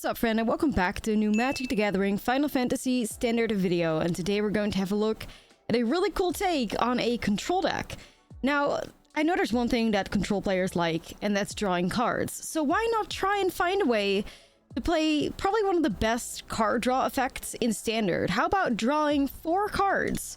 What's up, friend, and welcome back to a new Magic the Gathering Final Fantasy Standard video. And today we're going to have a look at a really cool take on a control deck. Now, I know there's one thing that control players like, and that's drawing cards. So why not try and find a way to play probably one of the best card draw effects in Standard? How about drawing 4 cards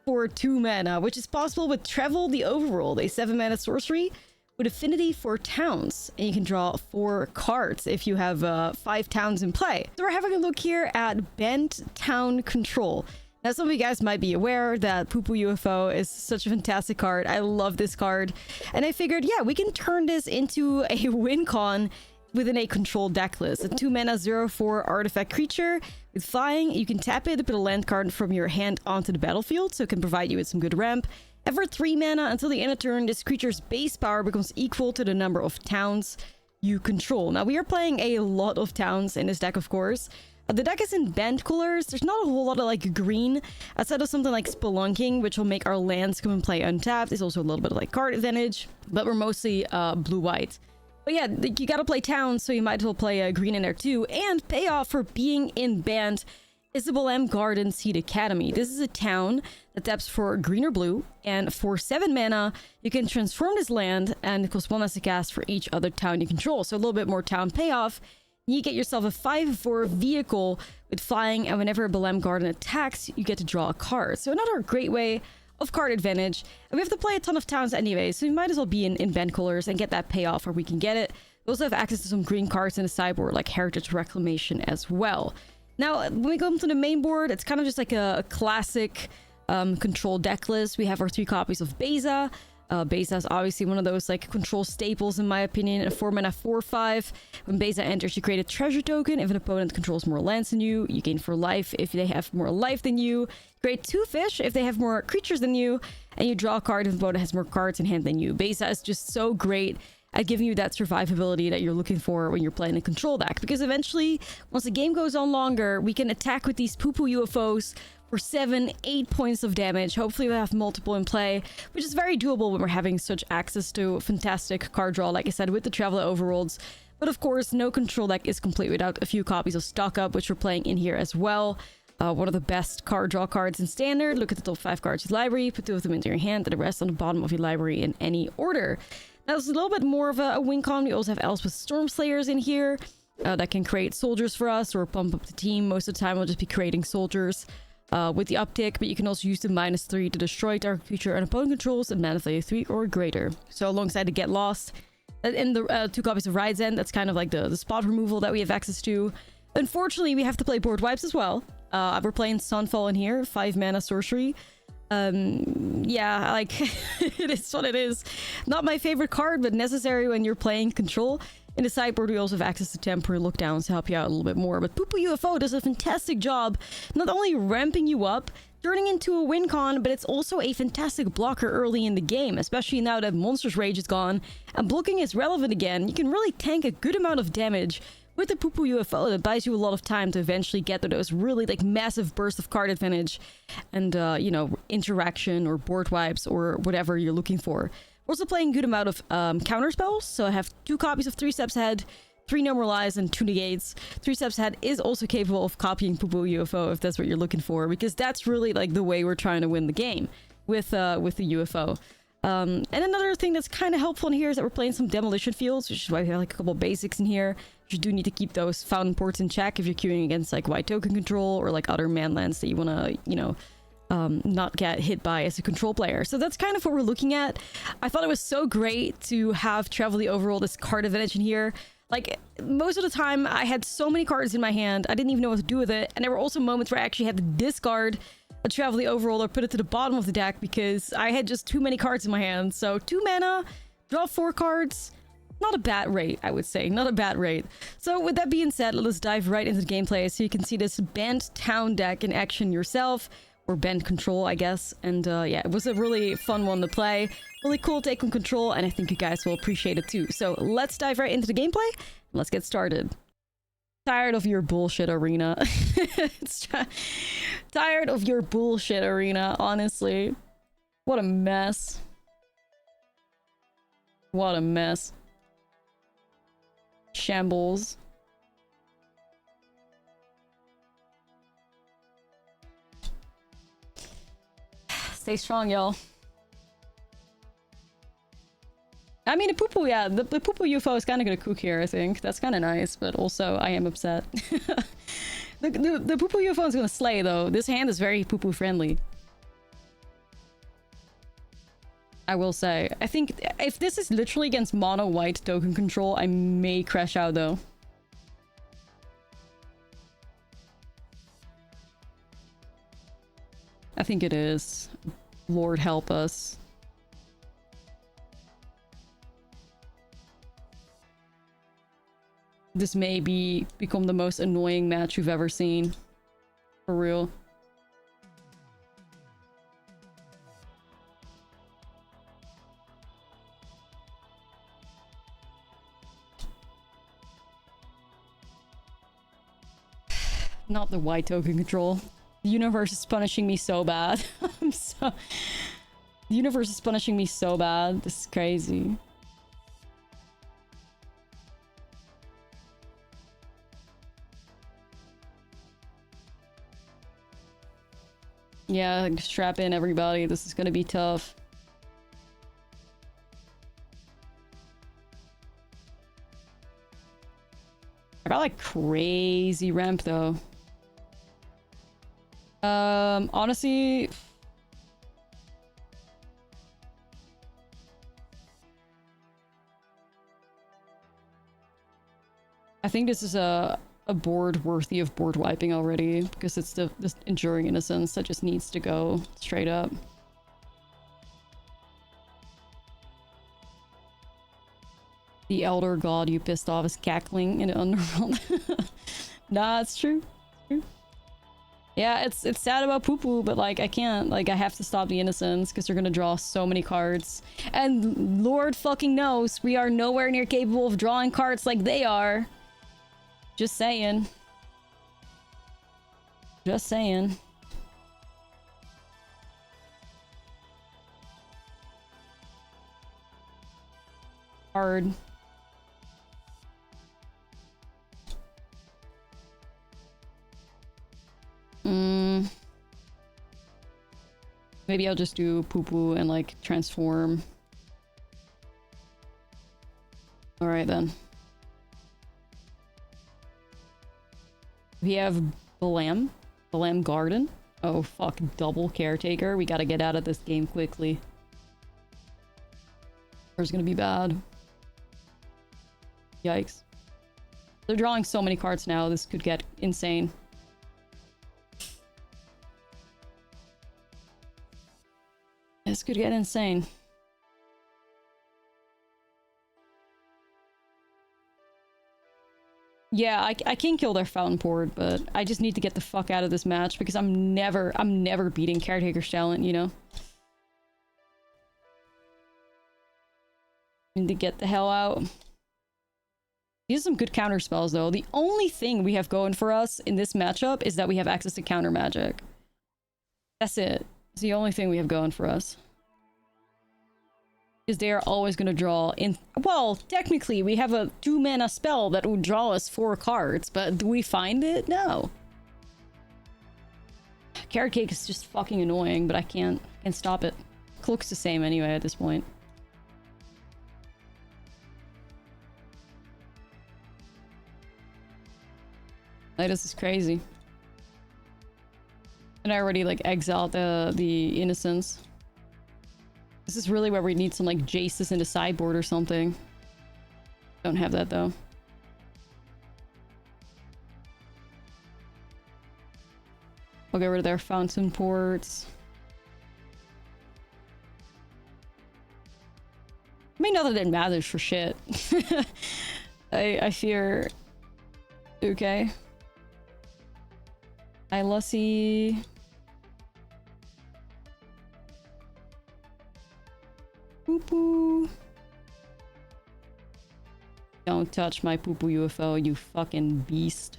for 2 mana, which is possible with Travel the Overworld, a 7 mana sorcery with affinity for towns, and you can draw 4 cards if you have 5 towns in play. So we're having a look here at Bent Town Control. Now, some of you guys might be aware that Poo Poo UFO is such a fantastic card. I love this card, and I figured, yeah, we can turn this into a win con within a controlled deck list. A 2 mana 0/4 artifact creature with flying. You can tap it to put a land card from your hand onto the battlefield, so it can provide you with some good ramp. And for 3 mana, until the end of turn, this creature's base power becomes equal to the number of towns you control. Now, we are playing a lot of towns in this deck, of course. The deck is in band colors. There's not a whole lot of like green, outside of something like Spelunking, which will make our lands come and play untapped. It's also a little bit of like card advantage, but we're mostly blue-white. But yeah, you gotta play towns, so you might as well play green in there too. And payoff for being in band is the Belém Garden Seed Academy. This is a town that taps for green or blue, and for 7 mana, you can transform this land, and it costs 1 less to cast for each other town you control. So a little bit more town payoff. You get yourself a 5/4 vehicle with flying, and whenever a Belém Garden attacks, you get to draw a card. So another great way of card advantage. And we have to play a ton of towns anyway, so we might as well be in band colors and get that payoff where we can get it. We also have access to some green cards in the sideboard, like Heritage Reclamation as well. Now, when we go to the main board, it's kind of just like a classic control deck list. We have our 3 copies of Beza. Beza is obviously one of those like control staples in my opinion. A 4 mana 4/5. When Beza enters, you create a treasure token. If an opponent controls more lands than you, you gain 4 life. If they have more life than you, create 2 fish if they have more creatures than you, and you draw a card if the opponent has more cards in hand than you. Beza is just so great at giving you that survivability that you're looking for when you're playing a control deck, because eventually, once the game goes on longer, we can attack with these Poo Poo UFOs for 7-8 points of damage. Hopefully we'll have multiple in play, which is very doable when we're having such access to fantastic card draw, like I said, with the Traveler Overworlds. But of course, no control deck is complete without a few copies of Stock Up, which we're playing in here as well. One of the best card draw cards in Standard. Look at the top 5 cards of your library, put 2 of them into your hand, and the rest on the bottom of your library in any order. Now, it's a little bit more of a win con. We also have Elspeth Stormslayers in here that can create soldiers for us or pump up the team. Most of the time, we'll just be creating soldiers with the uptick, but you can also use the -3 to destroy target creature and opponent controls and mana value 3 or greater. So alongside the Get Lost, in the 2 copies of Ride's End, that's kind of like the spot removal that we have access to. Unfortunately, we have to play board wipes as well. We're playing Sunfall in here, 5 mana sorcery. Yeah, like, it is what it is. Not my favorite card, but necessary when you're playing control. In the sideboard, we also have access to temporary lookdowns to help you out a little bit more. But Poo Poo UFO does a fantastic job, not only ramping you up, turning into a win con, but it's also a fantastic blocker early in the game, especially now that Monster's Rage is gone and blocking is relevant again. You can really tank a good amount of damage with the Poo Poo UFO that buys you a lot of time to eventually get to those really like massive bursts of card advantage and, you know, interaction or board wipes or whatever you're looking for. We're also playing a good amount of counter spells. So I have 2 copies of 3 Steps Ahead, 3 No More Lies, and 2 Negates. 3 Steps Ahead is also capable of copying Poo Poo UFO if that's what you're looking for, because that's really like the way we're trying to win the game with the UFO. And another thing that's kind of helpful in here is that we're playing some Demolition Fields, which is why we have like a couple basics in here. You do need to keep those fountain ports in check if you're queuing against like white token control or like other man lands that you want to, you know, not get hit by as a control player. So that's kind of what we're looking at. I thought it was so great to have Travel the Overworld, this card advantage in here. Like, most of the time, I had so many cards in my hand, I didn't even know what to do with it. And there were also moments where I actually had to discard a Travel the Overworld or put it to the bottom of the deck because I had just too many cards in my hand. So 2 mana, draw 4 cards. Not a bad rate, I would say. Not a bad rate. So with that being said, let's dive right into the gameplay so you can see this Bent Town deck in action yourself. Or Bent Control, I guess. And yeah, it was a really fun one to play. Really cool take on control, and I think you guys will appreciate it too. So let's dive right into the gameplay. And let's get started. Tired of your bullshit, Arena. Tired of your bullshit, Arena, honestly. What a mess. What a mess. Shambles. Stay strong, y'all. I mean, the poo-poo, yeah, the poo-poo UFO is kind of gonna cook here, I think. That's kind of nice, but also I am upset. The poo-poo UFO is gonna slay, though. This hand is very poo-poo friendly. I will say. I think if this is literally against mono white token control, I may crash out, though. I think it is. Lord help us. This may become the most annoying match you've ever seen. For real. Not the white token control. The universe is punishing me so bad. The universe is punishing me so bad. This is crazy. Yeah, strap in, everybody. This is gonna be tough. I got like crazy ramp though. Honestly, I think this is a board worthy of board wiping already, because it's the Enduring Innocence that just needs to go straight up. The Elder God you pissed off is cackling in the underworld. Nah, it's true. It's true. Yeah, it's sad about poo-poo, but like I can't. Like I have to stop the Innocence because they're gonna draw so many cards. And Lord fucking knows we are nowhere near capable of drawing cards like they are. Just saying. Just saying. Hard. Maybe I'll just do poo-poo and like transform. Alright then. We have Balam Garden. Oh fuck, double Caretaker. We gotta get out of this game quickly. Or it's gonna be bad. Yikes. They're drawing so many cards now, this could get insane. This could get insane. Yeah, I can kill their Fountain Port, but I just need to get the fuck out of this match because I'm never beating Caretaker's talent, you know? Need to get the hell out. These are some good counter spells, though. The only thing we have going for us in this matchup is that we have access to counter magic. That's it. It's the only thing we have going for us. Because they are always going to draw in... Well, technically, we have a 2-mana spell that would draw us 4 cards, but do we find it? No. Carrot Cake is just fucking annoying, but I can't stop it. Cloak's the same anyway at this point. Like, this is crazy. And I already, like, exiled the Innocence. This is really where we need some, like, Jaces in the sideboard or something. Don't have that, though. I'll get rid of their Fountain Ports. I mean, not that it matters for shit. I fear... Okay. Hi, Lussie. Poo-poo. Don't touch my poo-poo UFO, you fucking beast.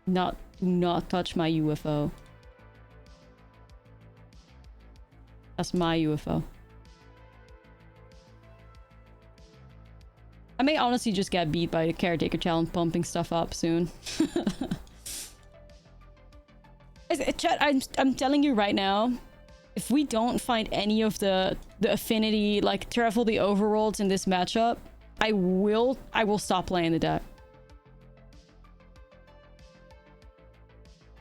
Do not touch my UFO. That's my UFO. I may honestly just get beat by the Caretaker Challenge pumping stuff up soon. Chat, I'm telling you right now, if we don't find any of the affinity, like travel the overworlds in this matchup, I will stop playing the deck.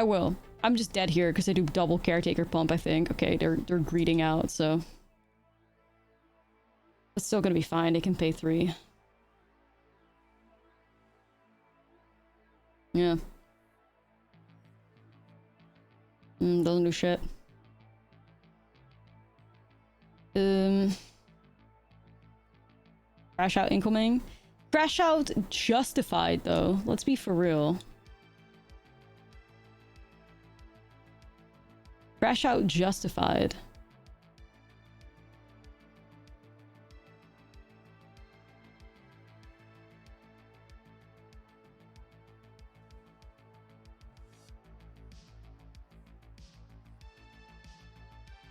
I will. I'm just dead here because I do double caretaker pump, I think. Okay, they're greeting out, so it's still gonna be fine. They can pay 3. Yeah. Doesn't do shit. Crash out incoming. Crash out justified though. Let's be for real. Crash out justified.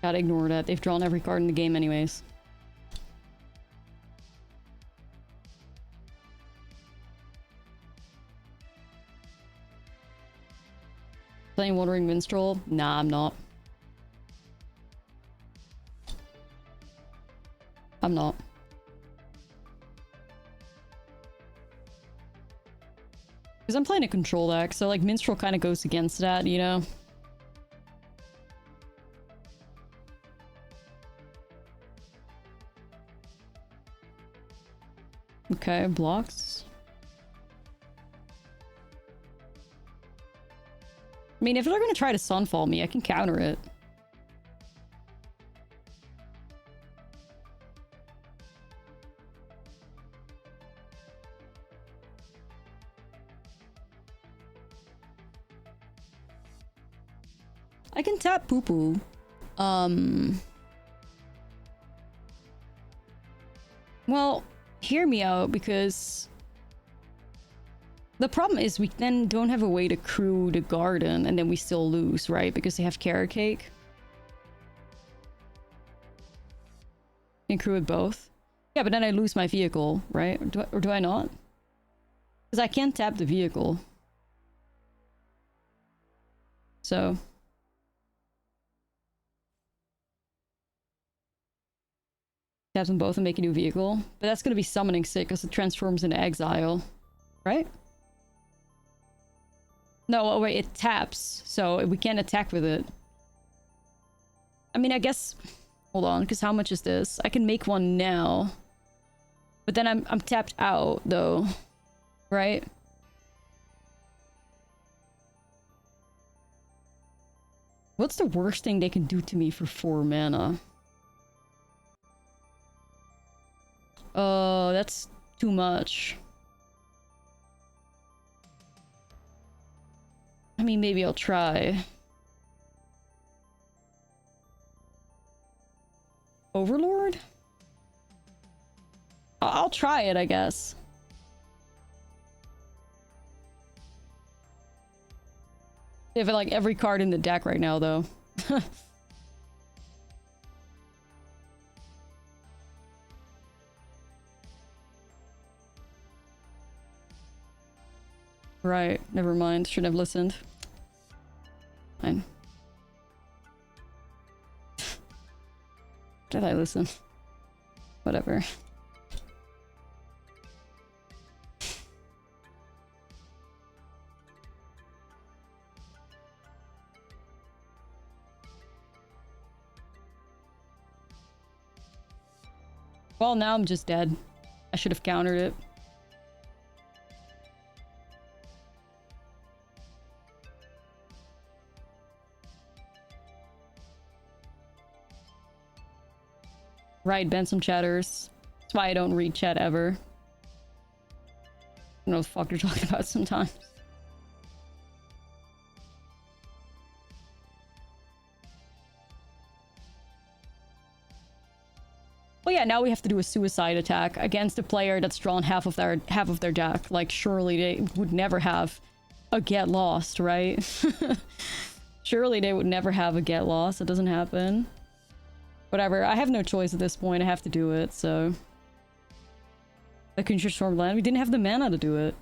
Gotta ignore that. They've drawn every card in the game anyways. Playing Wandering Minstrel? Nah, I'm not. I'm not. Because I'm playing a control deck, so like Minstrel kind of goes against that, you know? Okay, blocks. I mean, if they're gonna try to Sunfall me, I can counter it. I can tap poo-poo. Well, hear me out, because the problem is we then don't have a way to crew the garden, and then we still lose, right? Because they have carrot cake. Can crew it both. Yeah, but then I lose my vehicle, right? Or do I not? Because I can't tap the vehicle. So tap them both and make a new vehicle. But that's gonna be summoning sick because it transforms into exile. Right? No, oh wait, it taps, so we can't attack with it. I mean, I guess... Hold on, because how much is this? I can make one now. But then I'm tapped out, though. Right? What's the worst thing they can do to me for 4 mana? Oh, that's too much. I mean, maybe I'll try. Overlord? I'll try it, I guess. They have like every card in the deck right now, though. Right, never mind. Shouldn't have listened. Fine. Did I listen? Whatever. Well, now I'm just dead. I should have countered it. Right, ban some chatters. That's why I don't read chat ever. I don't know what the fuck you're talking about sometimes. Well, yeah, now we have to do a suicide attack against a player that's drawn half of their deck. Like, surely they would never have a get lost, right? Surely they would never have a get lost. It doesn't happen. Whatever, I have no choice at this point. I have to do it, so... I can transform land. We didn't have the mana to do it.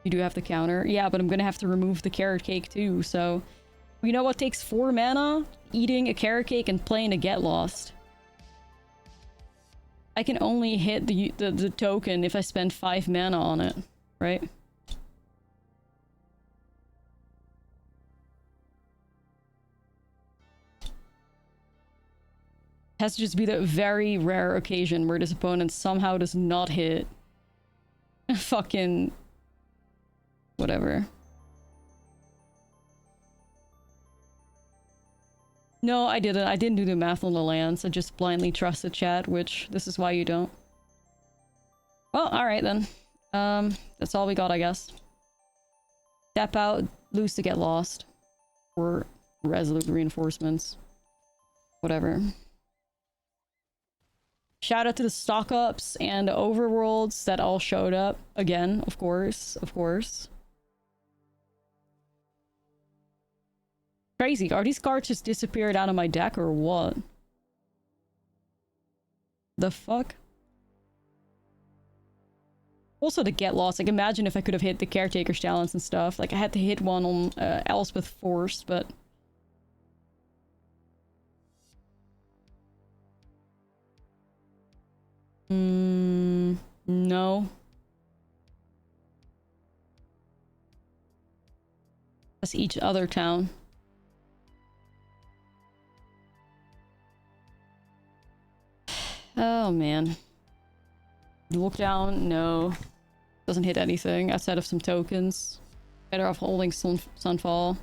You do have the counter. Yeah, but I'm gonna have to remove the carrot cake too, so... You know what takes 4 mana? Eating a carrot cake and playing a Get Lost. I can only hit the token if I spend 5 mana on it, right? Has to just be the very rare occasion where this opponent somehow does not hit. Fucking... whatever. No, I didn't. I didn't do the math on the lands. I just blindly trusted chat, which this is why you don't. Well, alright then. That's all we got, I guess. Tap out, lose to Get Lost. Or Resolute Reinforcements. Whatever. Shout out to the stock ups and overworlds that all showed up. Again, of course, of course. Crazy. Are these cards just disappeared out of my deck or what? The fuck? Also the Get Lost. Like, imagine if I could have hit the Caretaker's Talents and stuff. Like, I had to hit one on Elspeth Force, but... no. That's each other town. Oh man. Look down? No. Doesn't hit anything outside of some tokens. Better off holding Sunfall.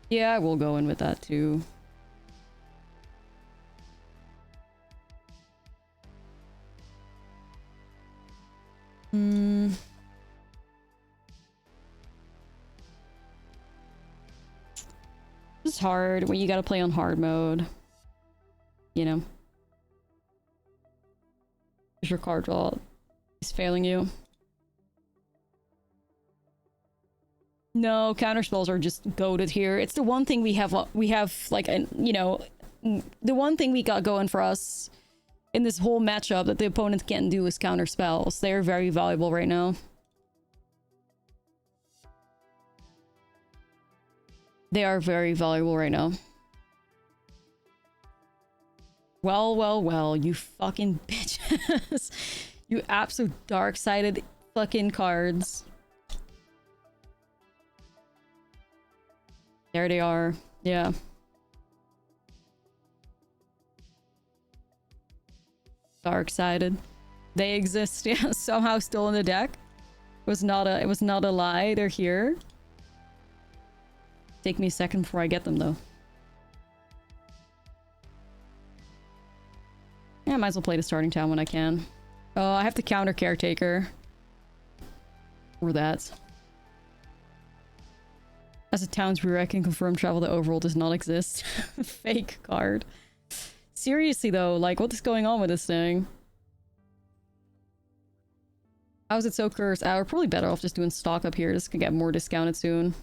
Yeah, I will go in with that too. It's hard when you gotta play on hard mode. You know. Is your card draw is failing you? No, counterspells are just goated here. It's the one thing we have like, you know, the one thing we got going for us in this whole matchup that the opponent can't do is counterspells. They're very valuable right now. They are very valuable right now. Well, well, well, you fucking bitches. You absolute dark-sided fucking cards. There they are. Yeah. Dark-sided. They exist, yeah, somehow still in the deck. It was not a lie. They're here. Take me a second before I get them, though. Yeah, I might as well play the starting town when I can. Oh, I have to counter Caretaker. Or that. As a town's rear, I can confirm travel to Overworld does not exist. Fake card. Seriously, though, like, what is going on with this thing? How is it so cursed? We're probably better off just doing stock up here. This could get more discounted soon.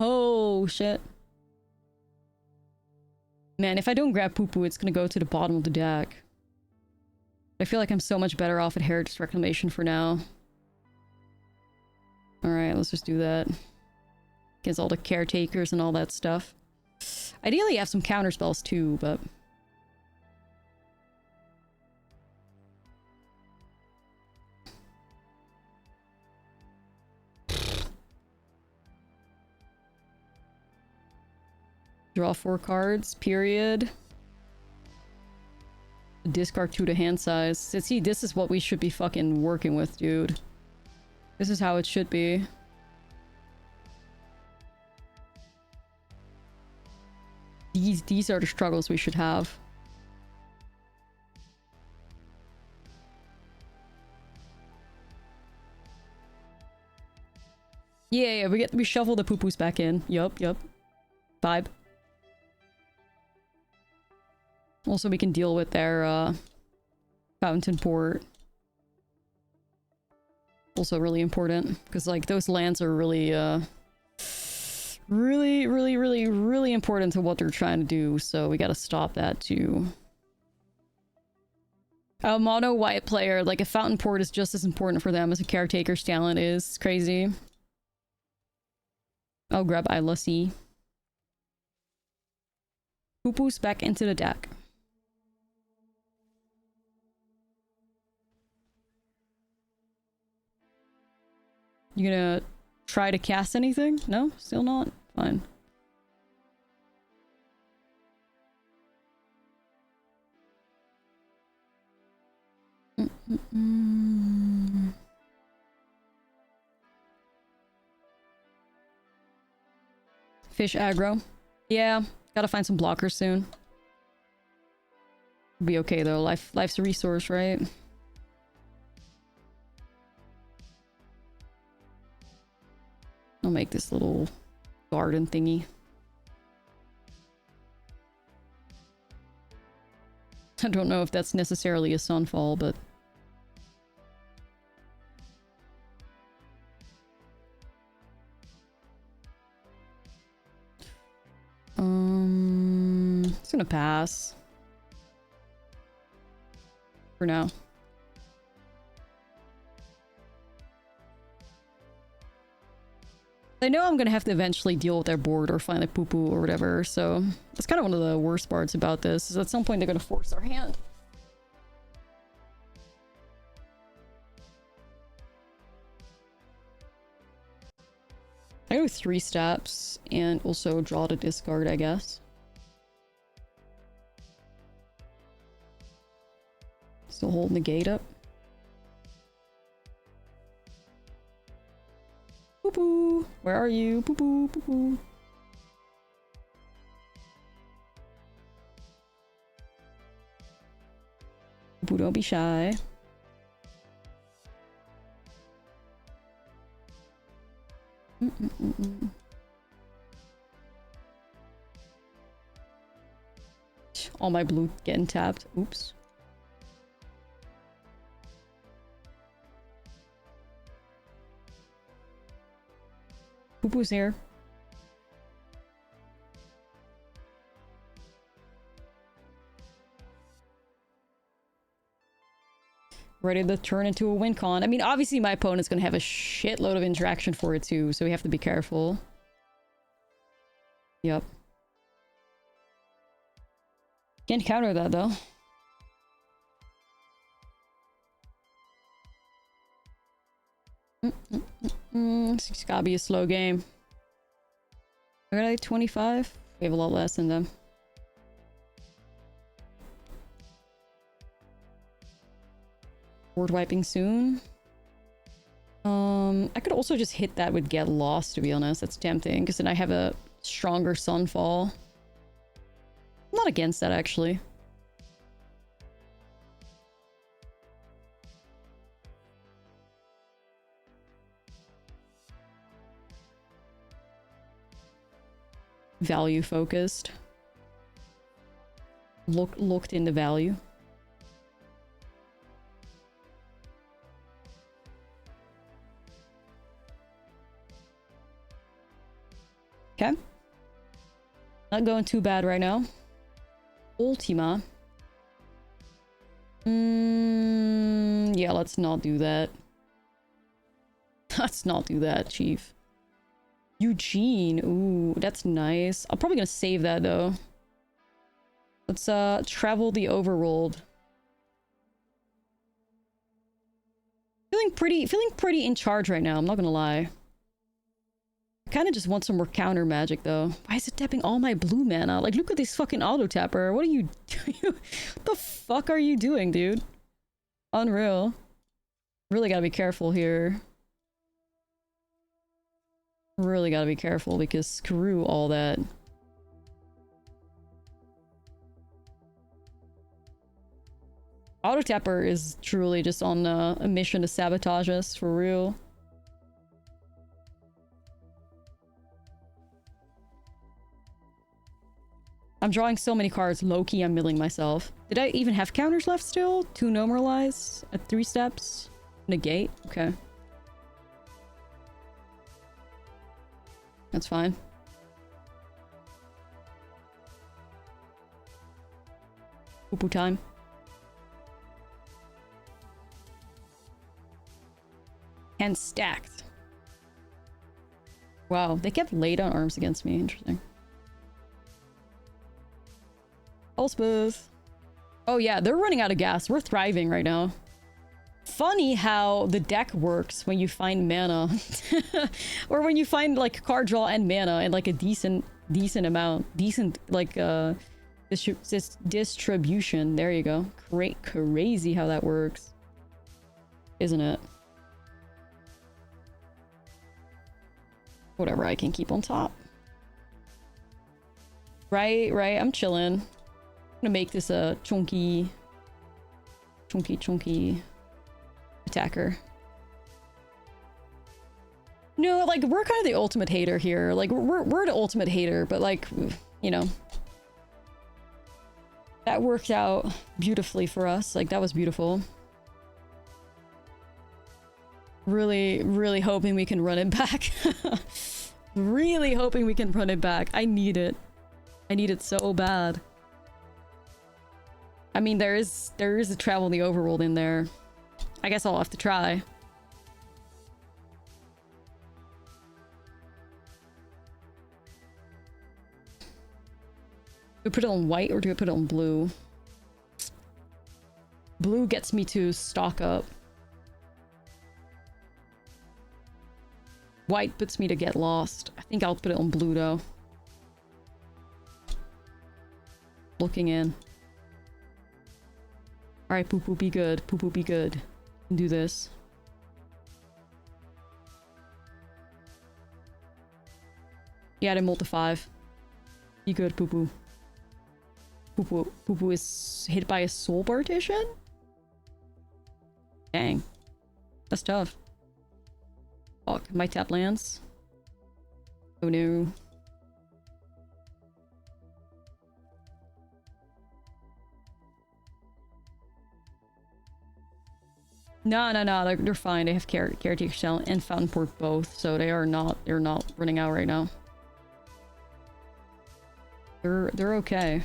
Oh, shit. Man, if I don't grab Poo-Poo, it's gonna go to the bottom of the deck. I feel like I'm so much better off at Heritage Reclamation for now. Alright, let's just do that. Against all the Caretakers and all that stuff. Ideally, I have some counterspells too, but... Draw 4 cards, period. Discard 2 to hand size. See, this is what we should be fucking working with, dude. This is how it should be. These are the struggles we should have. Yeah, we shuffle the poo-poos back in. Yup. Vibe. Also, we can deal with their fountain port. Also really important, because like those lands are really really important to what they're trying to do, so we gotta stop that too. A mono white player, like a fountain port is just as important for them as a caretaker's talent is. It's crazy. I'll grab Ashlizzlle. Poo-poo's back into the deck. You gonna try to cast anything? No? Still not? Fine. Fish aggro. Yeah, gotta find some blockers soon. Be okay though. Life's a resource, right? I'll make this little garden thingy. I don't know if that's necessarily a sunfall, but... It's gonna pass. For now. I know I'm gonna have to eventually deal with their board or find a poo-poo or whatever, so that's kind of one of the worst parts about this, is at some point they're gonna force our hand. I go 3 steps and also draw the discard, I guess. Still holding the gate up. Poo-poo! Where are you? Poo-poo, poo-poo. Poo-poo, don't be shy. All my blue getting tapped. Oops. Poo-poo's here. Ready to turn into a win con. I mean, obviously my opponent's gonna have a shitload of interaction for it too, so we have to be careful. Yep. Can't counter that though. It's gotta be a slow game. We're at like 25? We have a lot less than them. Board wiping soon. I could also just hit that with Get Lost, to be honest. That's tempting, because then I have a stronger Sunfall. I'm not against that, actually. Value focused. Looked into value. Okay. Not going too bad right now. Ultima. Yeah, let's not do that. Let's not do that, Chief. Eugene. Ooh, that's nice. I'm probably gonna save that though. Let's travel the overworld. Feeling pretty in charge right now, I'm not gonna lie. I kind of just want some more counter magic though. Why is it tapping all my blue mana? Like, look at this fucking auto tapper. What are you doing? What the fuck are you doing, dude? Unreal. Really gotta be careful here. Really gotta be careful because screw all that. Auto tapper is truly just on a mission to sabotage us, for real. I'm drawing so many cards, low-key I'm milling myself. Did I even have counters left still? 2 normalize at 3 steps? Negate? Okay. That's fine. Poo-poo time. And stacked. Wow, they kept lay down arms against me. Interesting. Elspeth. Oh yeah, they're running out of gas. We're thriving right now. Funny how the deck works when you find mana. Or when you find like card draw and mana in like a decent amount. Decent like distribution. There you go. Crazy how that works. Isn't it? Whatever, I can keep on top. Right, I'm chilling. I'm gonna make this a chunky attacker. No, like, we're kind of the ultimate hater here. Like, we're the ultimate hater, but like, you know. That worked out beautifully for us. Like, that was beautiful. Really hoping we can run it back. Really hoping we can run it back. I need it. I need it so bad. I mean, there is a travel in the overworld in there. I guess I'll have to try. Do I put it on white or do I put it on blue? Blue gets me to stock up. White puts me to get lost. I think I'll put it on blue though. Looking in. Alright, poo poo, be good. Poo poo, be good. Can do this. Yeah, I'm to 5. Be good, poo poo. Poo poo is hit by a soul partition? Dang. That's tough. Fuck, my tap lands. Oh no. No, they're fine. They have Caretaker Shell and Fountain Port both, so they're not running out right now. They're okay.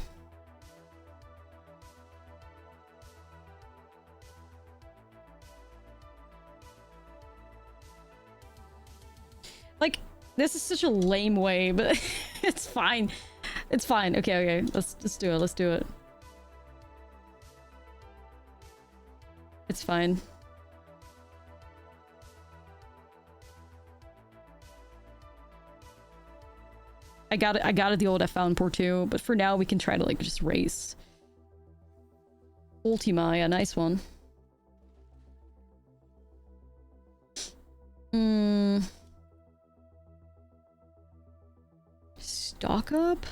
Like, this is such a lame way, but it's fine. It's fine. Okay. Let's do it. Let's do it. It's fine. I gotta deal with that Fountain Port too, but for now we can try to like just race. Ultima, yeah, nice one. Stock up?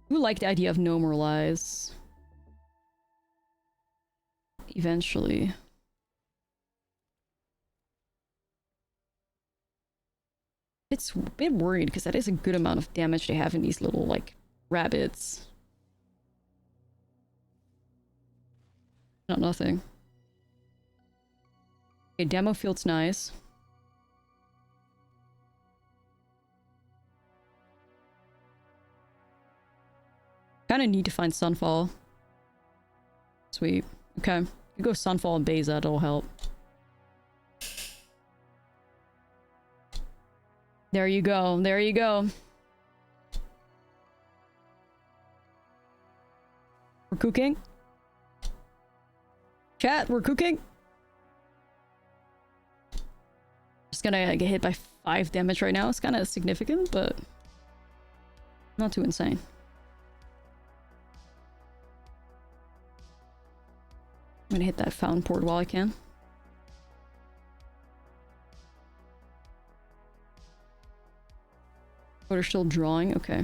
You like the idea of no more lies. Eventually. It's a bit worried because that is a good amount of damage they have in these little, like, rabbits. Not nothing. Okay, demo field's nice. Kinda need to find Sunfall. Sweet. Okay. You go Sunfall and Beza, that'll help. There you go. There you go. We're cooking. Chat, we're cooking. Just gonna get hit by 5 damage right now. It's kind of significant, but not too insane. I'm gonna hit that Fountain Port while I can. Oh, they're still drawing? Okay.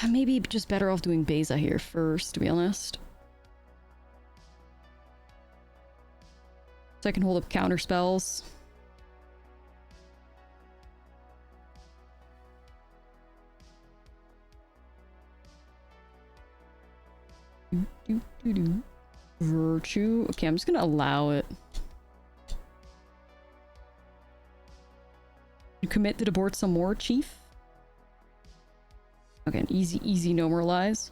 Maybe just better off doing Beza here first, to be honest. So I can hold up counter spells. Virtue. Okay, I'm just gonna allow it. You commit to the board some more, Chief? Okay, easy no more lies.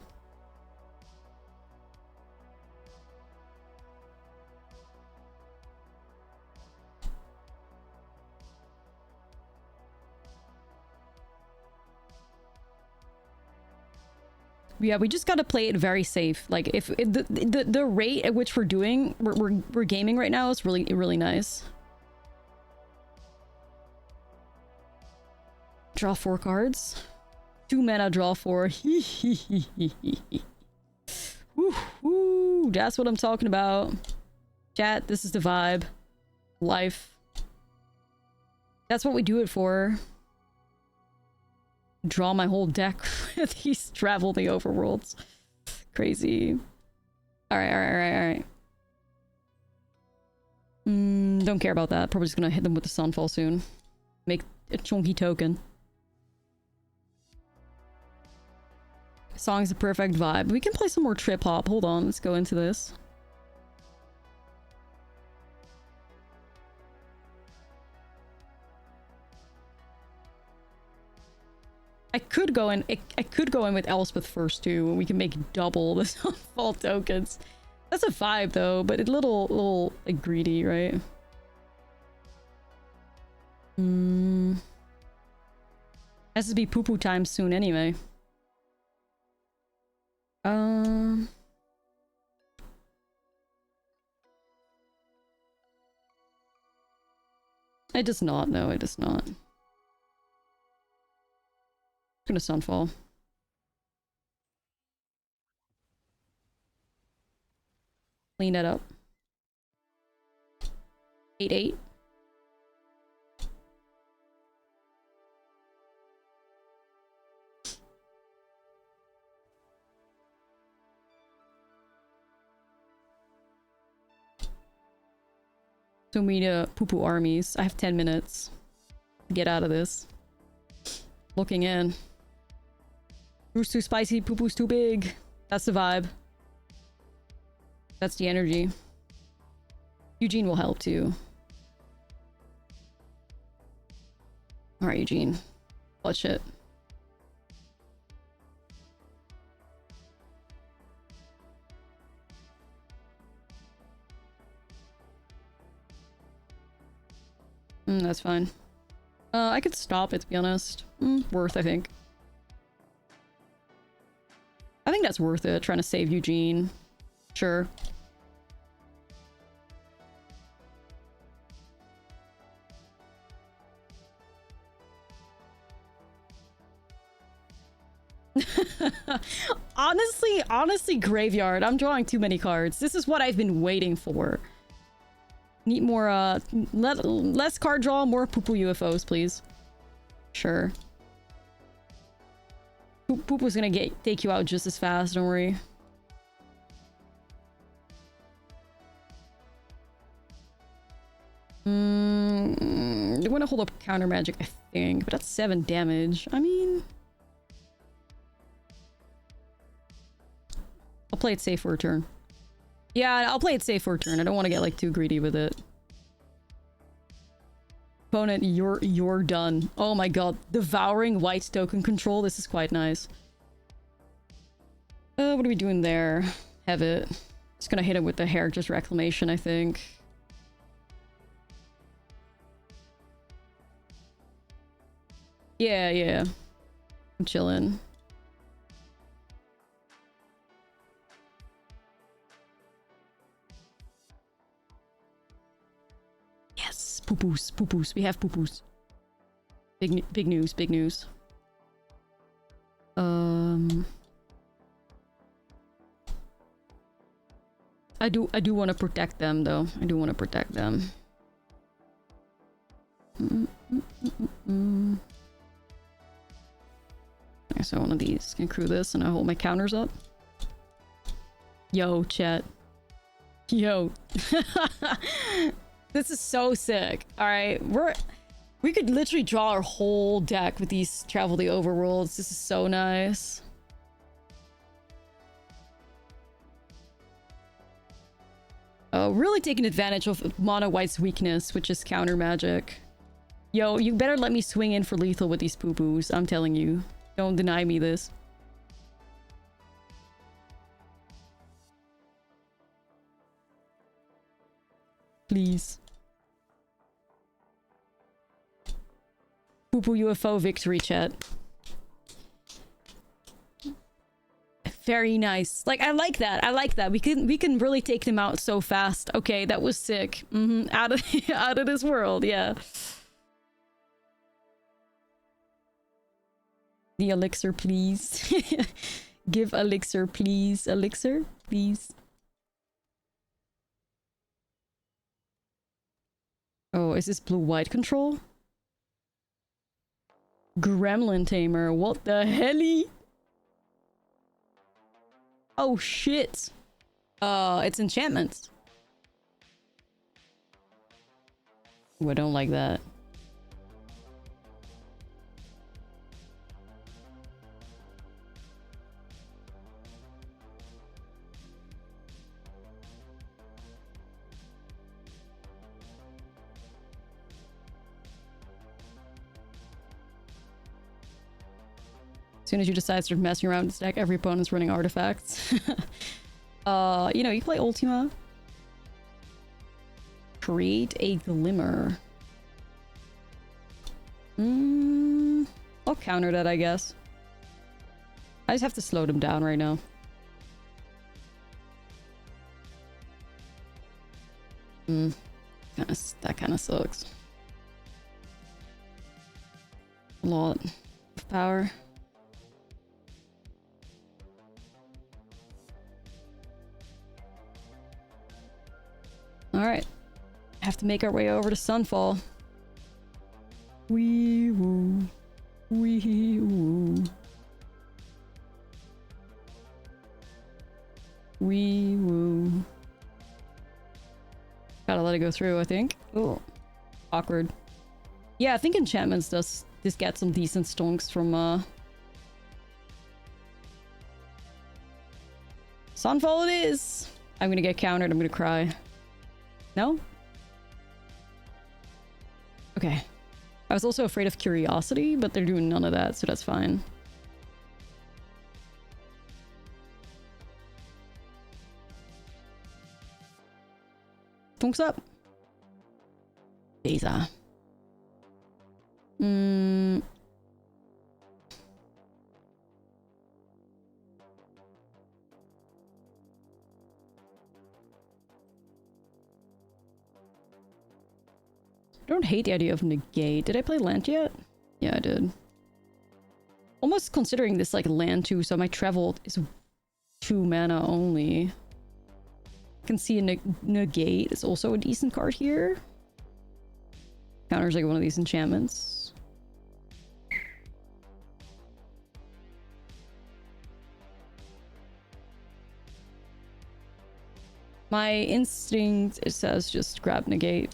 Yeah, we just gotta play it very safe. Like, if the rate at which we're gaming right now is really nice. Draw 4 cards. 2 mana, draw 4. Woo, that's what I'm talking about. Chat, this is the vibe. Life. That's what we do it for. Draw my whole deck with these travel the overworlds. Crazy. Alright. Don't care about that. Probably just gonna hit them with the Sunfall soon. Make a chunky token. Song's a perfect vibe. We can play some more trip hop. Hold on, let's go into this. I could go in with Elspeth first too, and we can make double the Sunfall tokens. That's a vibe though, but it's a little like greedy, right? Has to be poo-poo time soon anyway. It does not, no, it does not. Gonna Sunfall. Clean it up. 8/8. So we need to poo-poo armies. I have 10 minutes to get out of this. Looking in. Roost too spicy, poo-poo's too big. That's the vibe. That's the energy. Eugene will help too. Alright, Eugene. Clutch it. That's fine. I could stop it, to be honest. Worth, I think. I think that's worth it, trying to save Eugene. Sure. Honestly, Graveyard. I'm drawing too many cards. This is what I've been waiting for. Need more, less card draw, more poo-poo UFOs, please. Sure. Poo-poo's gonna take you out just as fast, don't worry. They want to hold up counter magic, I think, but that's 7 damage. I mean... I'll play it safe for a turn. Yeah, I'll play it safe for a turn. I don't want to get, like, too greedy with it. Opponent, you're done. Oh my god. Devouring white token control. This is quite nice. What are we doing there? Have it. Just gonna hit him with the Heritage Reclamation, I think. Yeah. I'm chilling. Yes, poo-poos. We have poo-poos. Big news. I do want to protect them, though. I do want to protect them. Okay, so one of these can crew this, and I hold my counters up. Yo, chat. Yo. This is so sick. Alright, we could literally draw our whole deck with these Travel the Overworlds. This is so nice. Really taking advantage of Mono White's weakness, which is counter magic. Yo, you better let me swing in for lethal with these poo-poos. I'm telling you. Don't deny me this. Please. Poo-poo UFO victory chat. Very nice. Like, I like that. I like that. We can really take them out so fast. Okay, that was sick. Out of out of this world, yeah. The elixir, please. Give elixir, please. Elixir, please. Oh, is this blue-white control? Gremlin Tamer. What the helly? Oh shit. It's enchantments. Ooh, I don't like that. As soon as you decide to start messing around with this deck, every opponent's running artifacts. You know, you play Ultima. Create a Glimmer. I'll counter that, I guess. I just have to slow them down right now. That kind of sucks. A lot of power. Alright. Have to make our way over to Sunfall. Wee woo. Wee woo. Wee woo. Gotta let it go through, I think. Oh. Awkward. Yeah, I think enchantments does just get some decent stonks from Sunfall it is! I'm gonna get countered, I'm gonna cry. No? Okay. I was also afraid of Curiosity, but they're doing none of that, so that's fine. Funks up. Beza. I don't hate the idea of negate. Did I play land yet? Yeah, I did. Almost considering this like land too, so my travel is 2 mana only. I can see a negate is also a decent card here. Counters like one of these enchantments. My instinct, it says just grab negate.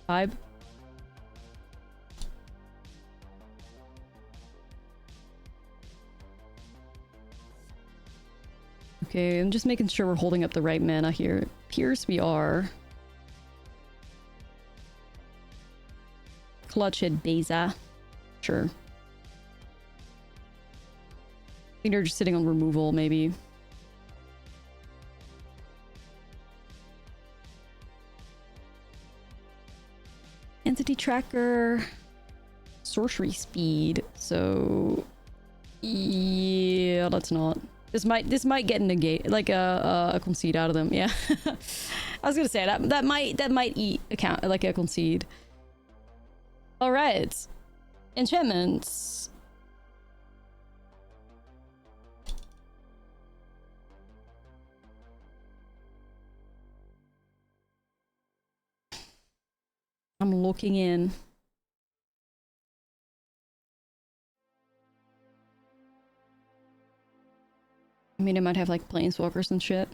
Vibe. Okay, I'm just making sure we're holding up the right mana here. Appears we are. Clutch it, Beza. Sure. I think they're just sitting on removal, maybe. Entity tracker, sorcery speed. So yeah, let's not. This might get negate, like a concede out of them. Yeah, I was gonna say that might eat account like a concede. All right, enchantments. I'm looking in. I mean, it might have like planeswalkers and shit.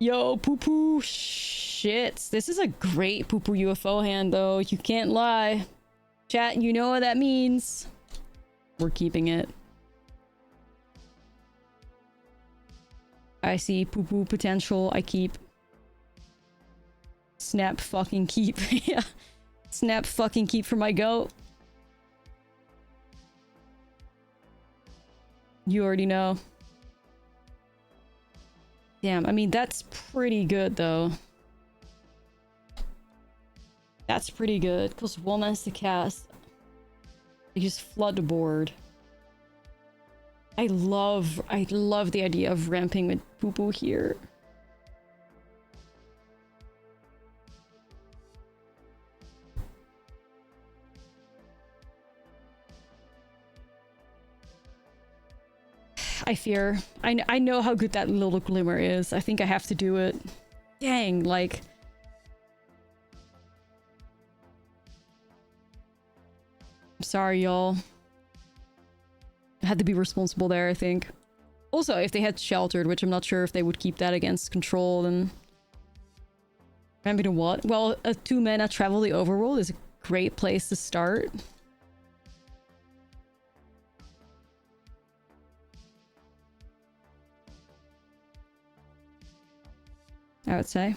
Yo, poo-poo shits. This is a great poo-poo UFO hand, though. You can't lie. Chat, you know what that means. We're keeping it. I see poo-poo potential. I keep. Snap fucking keep. Yeah. Snap fucking keep for my goat. You already know. Damn, I mean, that's pretty good, though. That's pretty good. Costs 1 mana to cast. You just flood the board. I love the idea of ramping with poo-poo here. I fear. I know how good that little glimmer is. I think I have to do it. Dang, like... I'm sorry, y'all. I had to be responsible there, I think. Also, if they had sheltered, which I'm not sure if they would keep that against control, then... Remember what? Well, a 2-mana Travel the Overworld is a great place to start. I would say.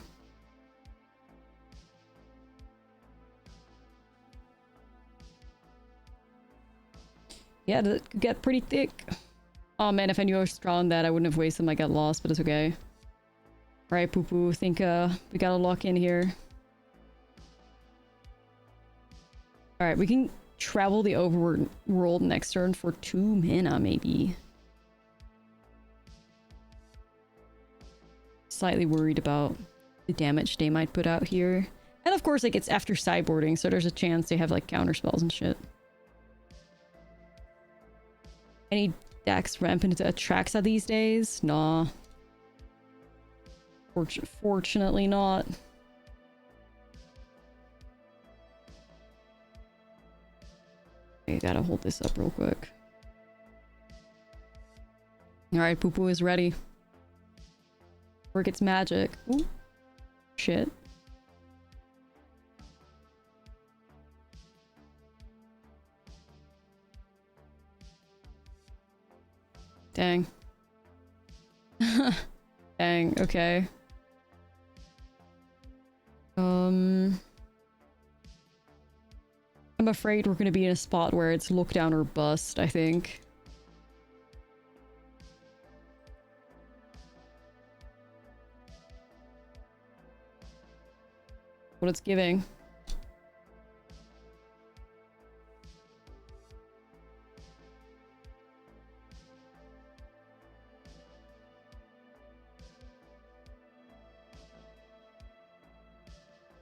Yeah, that could get pretty thick. Oh man, if I knew I was drawing that, I wouldn't have wasted my Get Lost, but it's okay. Alright, poo-poo, think we gotta lock in here. Alright, we can travel the overworld next turn for 2 mana, maybe. Slightly worried about the damage they might put out here. And of course, like, it's after sideboarding, so there's a chance they have, like, counterspells and shit. Any decks rampant into Atraxa these days? Nah. Fortunately not. Okay, gotta hold this up real quick. Alright, poo-poo is ready. Work its magic. Ooh. Shit. Dang. Dang, okay. I'm afraid we're gonna be in a spot where it's look down or bust, I think. What it's giving.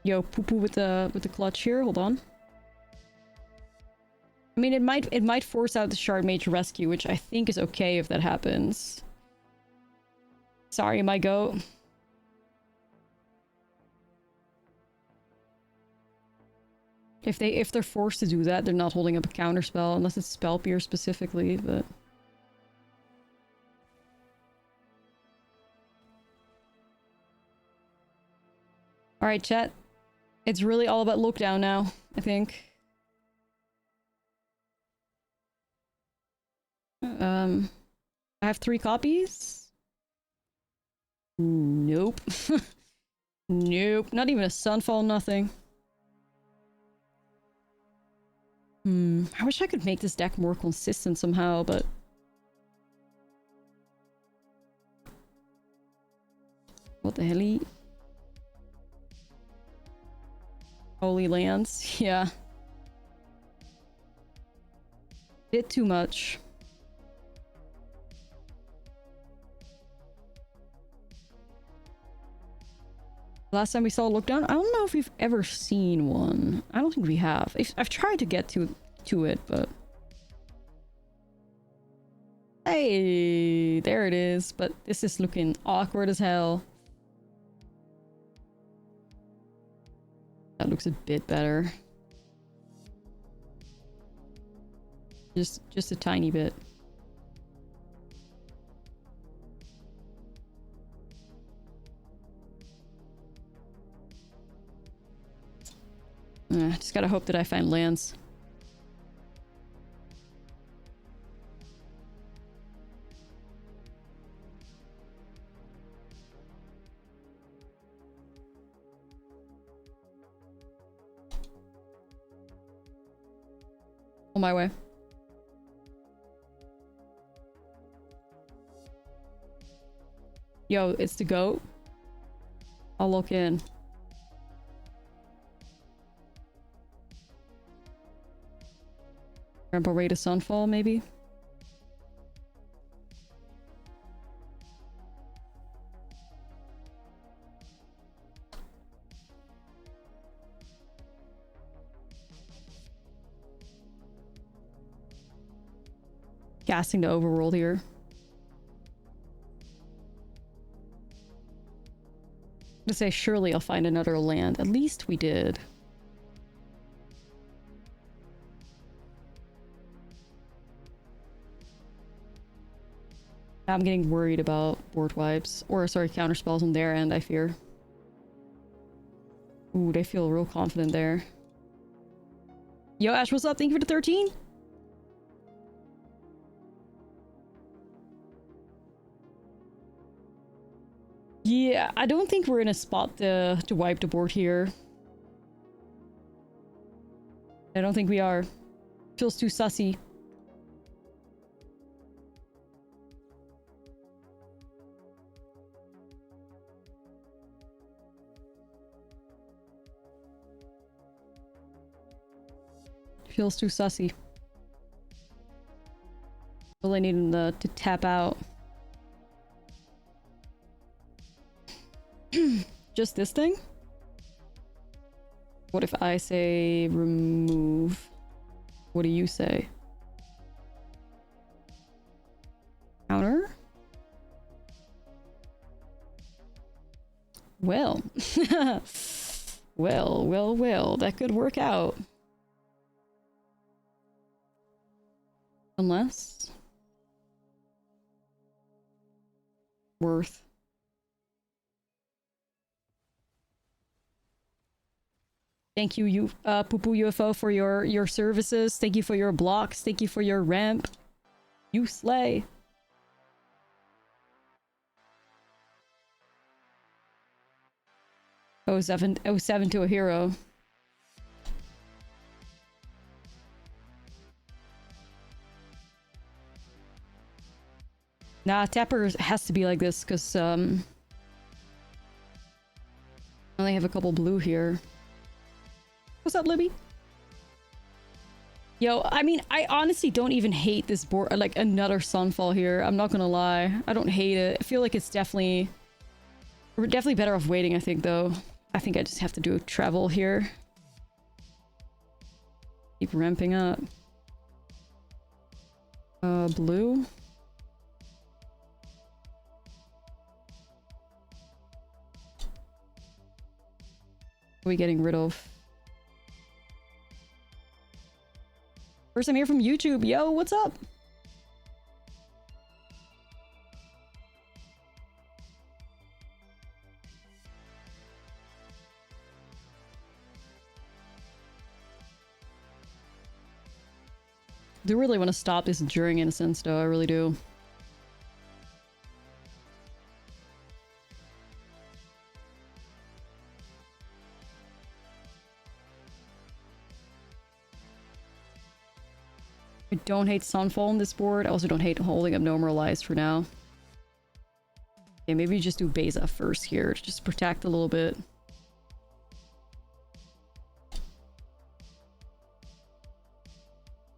Yo, poo-poo with the clutch here. Hold on. I mean, it might force out the Shard Mage Rescue, which I think is okay if that happens. Sorry, my goat. If they're forced to do that, they're not holding up a counterspell unless it's Spell Pierce specifically, but... Alright, chat. It's really all about look down now, I think. I have 3 copies? Nope. Nope. Not even a Sunfall, nothing. I wish I could make this deck more consistent somehow, but... What the hell? Holy lands, yeah. Bit too much. Last time we saw a look down, I don't know if we've ever seen one. I don't think we have. I've tried to get to it, but... Hey, there it is. But this is looking awkward as hell. That looks a bit better. Just a tiny bit. Just gotta hope that I find lands. On my way. Yo, it's the goat. I'll look in. Grandpa Ray to Sunfall, maybe? Casting the overworld here. To say surely I'll find another land. At least we did. I'm getting worried about board wipes. Or sorry, counterspells on their end, I fear. Ooh, they feel real confident there. Yo, Ash, what's up? Thank you for the 13. Yeah, I don't think we're in a spot to wipe the board here. I don't think we are. Feels too sussy. Feels too sussy. Really need him to tap out. Just this thing? What if I say remove? What do you say? Counter? Well. well, that could work out. Unless... worth. Thank you, Poo Poo UFO, for your services. Thank you for your blocks. Thank you for your ramp. You slay. Oh, 7 to a hero. Nah, Tapper has to be like this, because, I only have a couple blue here. What's up, Libby? Yo, I mean, I honestly don't even hate this board, like another Sunfall here. I'm not gonna lie. I don't hate it. I feel like it's definitely... we're definitely better off waiting, I think, though. I think I just have to do a travel here. Keep ramping up. Blue? What are we getting rid of? First time here from YouTube. Yo, what's up? I do really want to stop this Enduring Innocence, though. I really do. I don't hate Sunfall on this board. I also don't hate holding up Normalized for now. Okay, maybe just do Beza first here to just protect a little bit.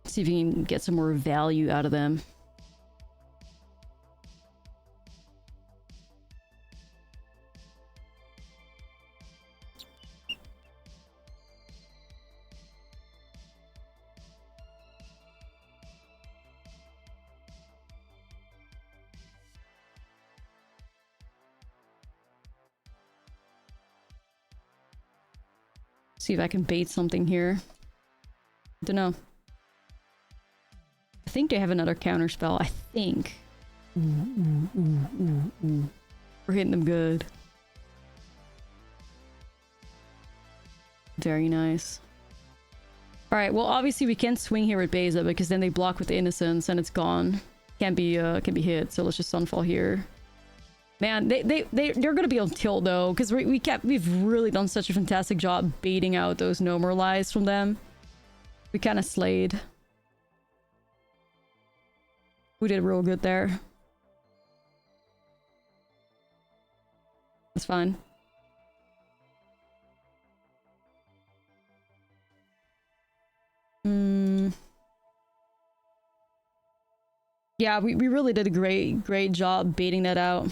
See if you can get some more value out of them. See if I can bait something here. Dunno. I think they have another counter spell. I think. We're hitting them good. Very nice. Alright, well obviously we can't swing here with Beza because then they block with Innocence and it's gone. Can't be hit, so let's just Sunfall here. Man, they're gonna be on tilt though, because we've really done such a fantastic job baiting out those no more lies from them. We kind of slayed. We did real good there. That's fine. Yeah, we really did a great job baiting that out.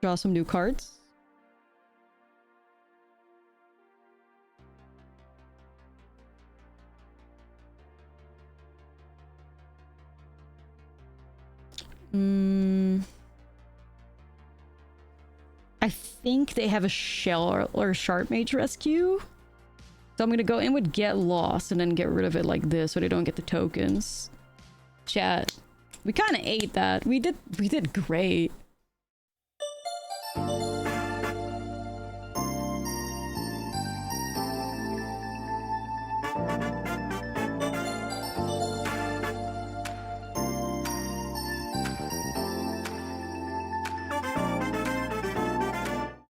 Draw some new cards. I think they have a Shell or Sharp Mage Rescue. So I'm gonna go in with Get Lost and then get rid of it like this so they don't get the tokens. Chat. We kind of ate that. We did great.